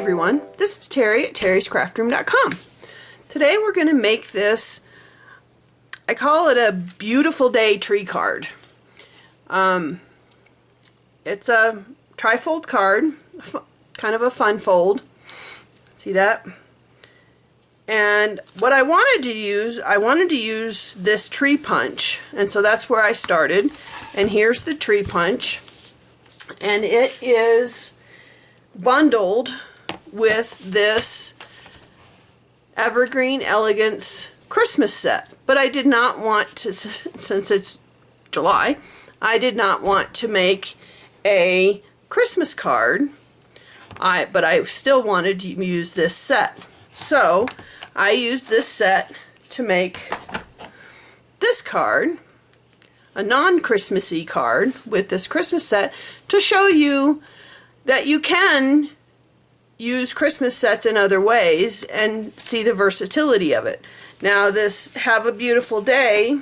everyone, this is Terry at terryscraftroom.com. Today we're going to make this, I call it a beautiful day tree card. It's a trifold card, kind of a fun fold. See that? And what I wanted to use this tree punch, and so that's where I started. And here's the tree punch, and it is bundled with this Evergreen Elegance Christmas set. But I did not want to, since it's July, I did not want to make a Christmas card, but I still wanted to use this set. So I used this set to make this card, a non-Christmassy card with this Christmas set, to show you that you can use Christmas sets in other ways and see the versatility of it. Now this Have a Beautiful Day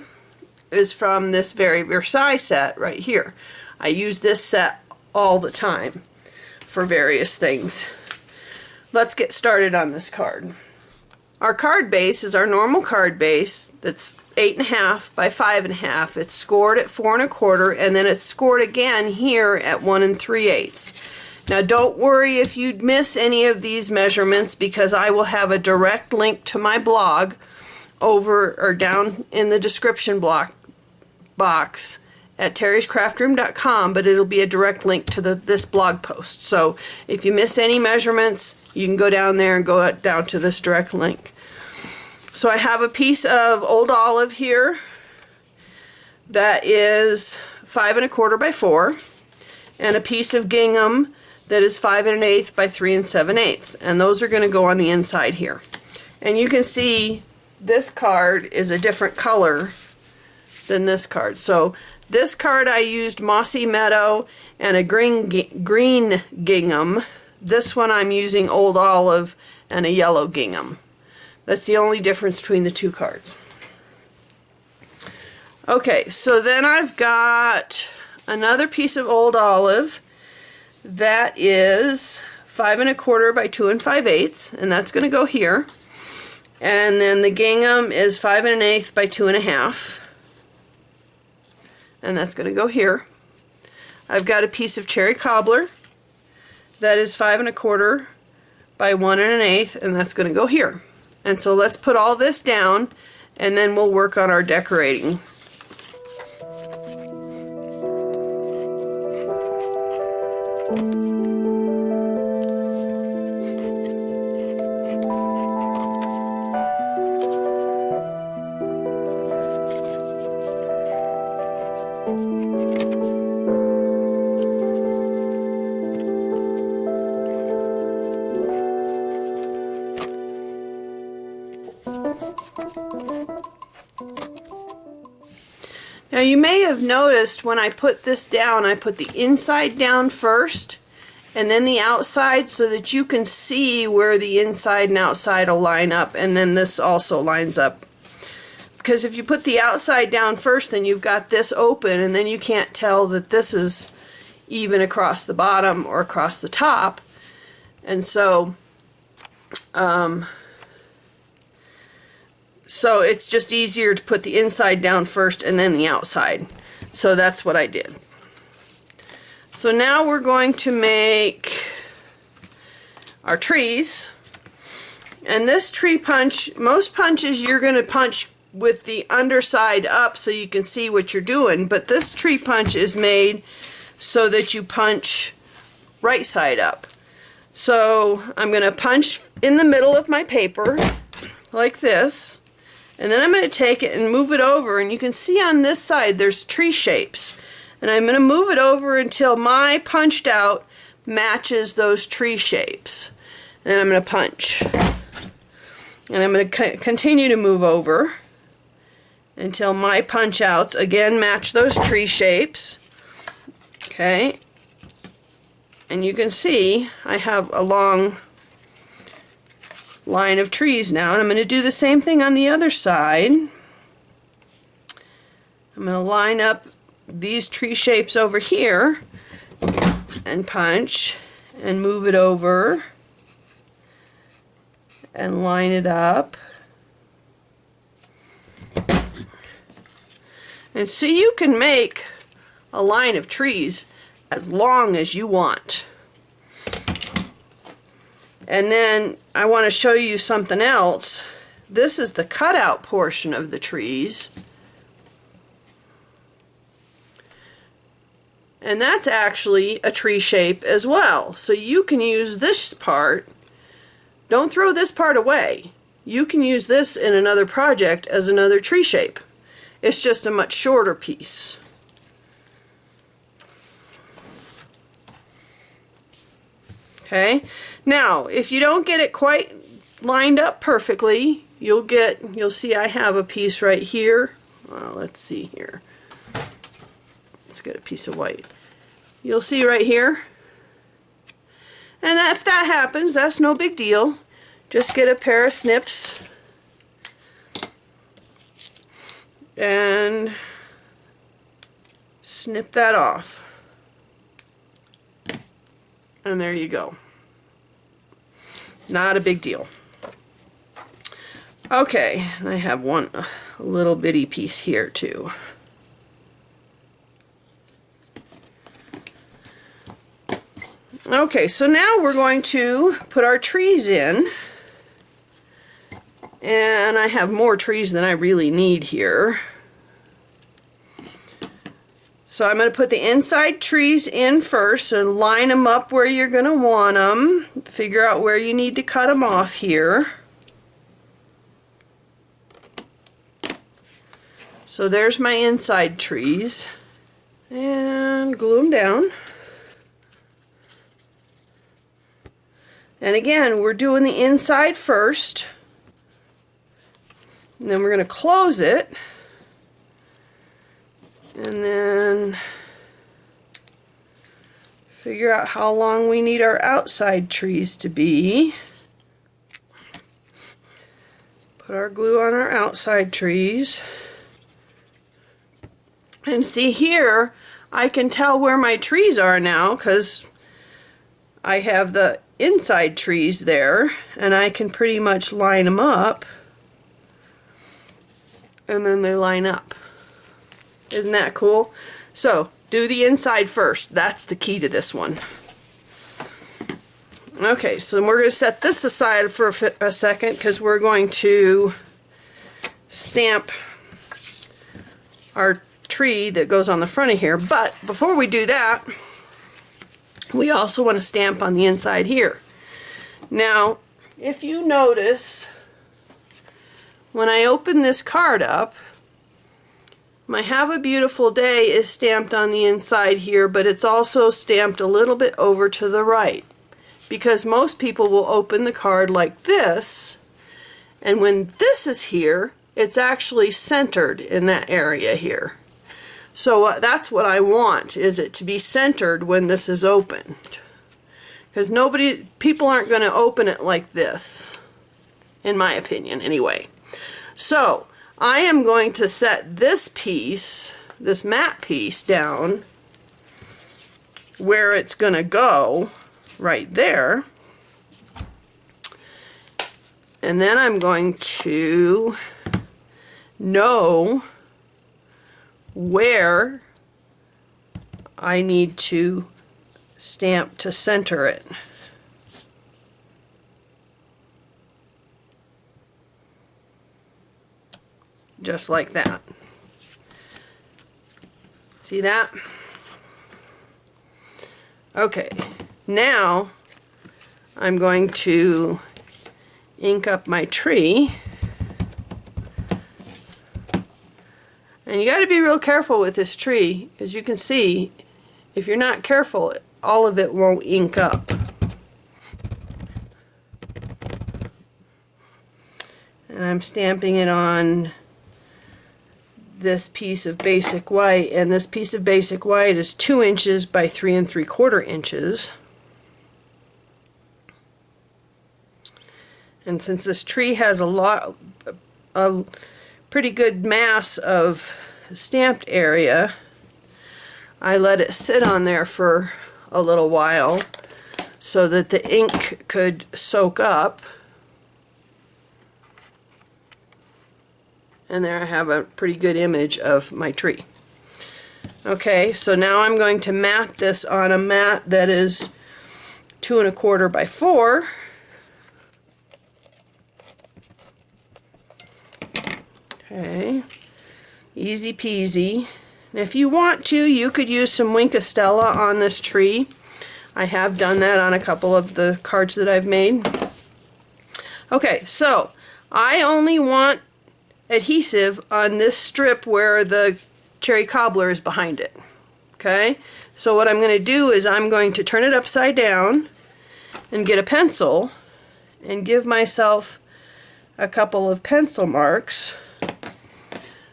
is from this very Versailles set right here. I use this set all the time for various things. Let's get started on this card. Our card base is our normal card base that's 8.5 by 5.5. It's scored at 4 1/4, and then it's scored again here at 1 3/8. Now don't worry if you miss any of these measurements, because I will have a direct link to my blog over or down in the description box at terryscraftroom.com, but it'll be a direct link to this blog post. So if you miss any measurements, you can go down there and go down to this direct link. So I have a piece of old olive here that is 5 1/4 by 4, and a piece of gingham that is 5 1/8 by 3 7/8, and those are going to go on the inside here. And you can see this card is a different color than this card. So this card I used mossy meadow and a green gingham. This one I'm using old olive and a yellow gingham. That's the only difference between the two cards. Okay, so then I've got another piece of old olive that is 5 1/4 by 2 5/8, and that's going to go here. And then the gingham is 5 1/8 by 2 1/2, and that's going to go here. I've got a piece of cherry cobbler that is 5 1/4 by 1 1/8, and that's going to go here. And so let's put all this down, and then we'll work on our decorating. Now you may have noticed when I put this down, I put the inside down first and then the outside, so that you can see where the inside and outside will line up, and then this also lines up. Because if you put the outside down first, then you've got this open, and then you can't tell that this is even across the bottom or across the top. And so so it's just easier to put the inside down first and then the outside. So that's what I did. So now we're going to make our trees. And this tree punch, most punches you're going to punch with the underside up so you can see what you're doing. But this tree punch is made so that you punch right side up. So I'm going to punch in the middle of my paper like this. And then I'm going to take it and move it over, and you can see on this side there's tree shapes. And I'm going to move it over until my punched out matches those tree shapes. And then I'm going to punch. And I'm going to continue to move over until my punch outs again match those tree shapes. Okay. And you can see I have a long line of trees now, and I'm going to do the same thing on the other side. I'm going to line up these tree shapes over here and punch and move it over and line it up. And so you can make a line of trees as long as you want. And then I want to show you something else. This is the cutout portion of the trees. And that's actually a tree shape as well. So you can use this part. Don't throw this part away. You can use this in another project as another tree shape. It's just a much shorter piece. Okay, now if you don't get it quite lined up perfectly, you'll see I have a piece right here. Let's see here. Let's get a piece of white. You'll see right here. And if that happens, that's no big deal. Just get a pair of snips and snip that off. And there you go. Not a big deal. Okay, I have one little bitty piece here too. Okay, so now we're going to put our trees in. And I have more trees than I really need here. So I'm going to put the inside trees in first and line them up where you're going to want them. Figure out where you need to cut them off here. So there's my inside trees. And glue them down. And again, we're doing the inside first. And then we're going to close it. And then figure out how long we need our outside trees to be. Put our glue on our outside trees. And see here, I can tell where my trees are now because I have the inside trees there, and I can pretty much line them up. And then they line up. Isn't that cool? So, do the inside first. That's the key to this one. Okay, so we're going to set this aside for a second because we're going to stamp our tree that goes on the front of here. But before we do that, we also want to stamp on the inside here. Now, if you notice, when I open this card up, my Have a Beautiful Day is stamped on the inside here, but it's also stamped a little bit over to the right, because most people will open the card like this, and when this is here, it's actually centered in that area here. So that's what I want, is it to be centered when this is opened. Because people aren't going to open it like this, in my opinion anyway. So I am going to set this piece, this matte piece, down where it's going to go, right there. And then I'm going to know where I need to stamp to center it. Just like that. See that? Okay, now I'm going to ink up my tree. And you got to be real careful with this tree. As you can see, if you're not careful, all of it won't ink up. And I'm stamping it on this piece of basic white, and this piece of basic white is 2 inches by 3 3/4 inches. And since this tree has a pretty good mass of stamped area, I let it sit on there for a little while so that the ink could soak up. And there I have a pretty good image of my tree. Okay, so now I'm going to mat this on a mat that is 2 1/4 by 4. Okay, easy peasy. If you want to, you could use some Wink Stella on this tree. I have done that on a couple of the cards that I've made. Okay, so I only want adhesive on this strip where the cherry cobbler is behind it. Okay, so what I'm going to do is I'm going to turn it upside down and get a pencil and give myself a couple of pencil marks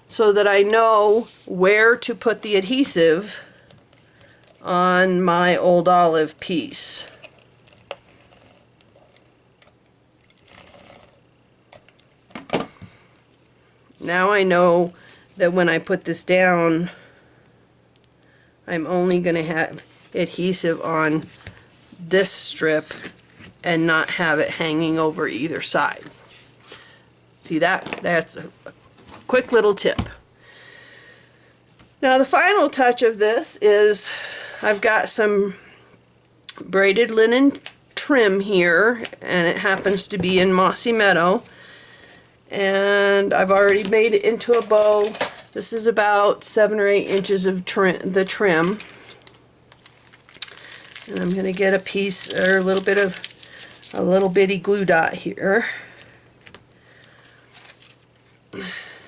so that I know where to put the adhesive on my old olive piece. Now I know that when I put this down, I'm only going to have adhesive on this strip and not have it hanging over either side. See that? That's a quick little tip. Now the final touch of this is I've got some braided linen trim here, and it happens to be in Mossy Meadow, and I've already made it into a bow. This is about 7 or 8 inches of the trim, and I'm going to get a piece or a little bit of a little bitty glue dot here.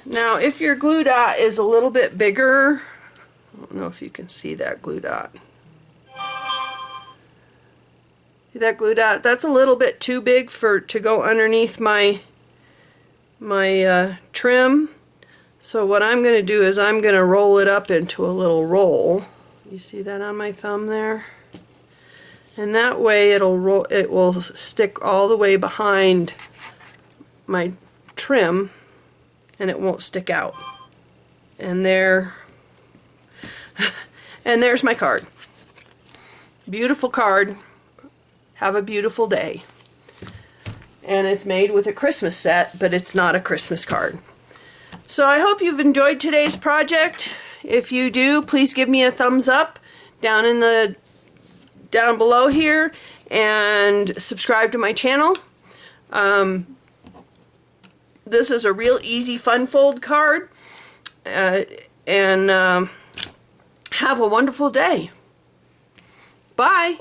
Now if your glue dot is a little bit bigger, I don't know if you can see that glue dot. See that glue dot? That's a little bit too big to go underneath my trim. So what I'm going to do is I'm going to roll it up into a little roll. You see that on my thumb there? And that way it will stick all the way behind my trim and it won't stick out. And there's my card. Beautiful card. Have a beautiful day. And it's made with a Christmas set, but it's not a Christmas card. So I hope you've enjoyed today's project. If you do, please give me a thumbs up down below here, and subscribe to my channel. This is a real easy fun fold card, and have a wonderful day. Bye.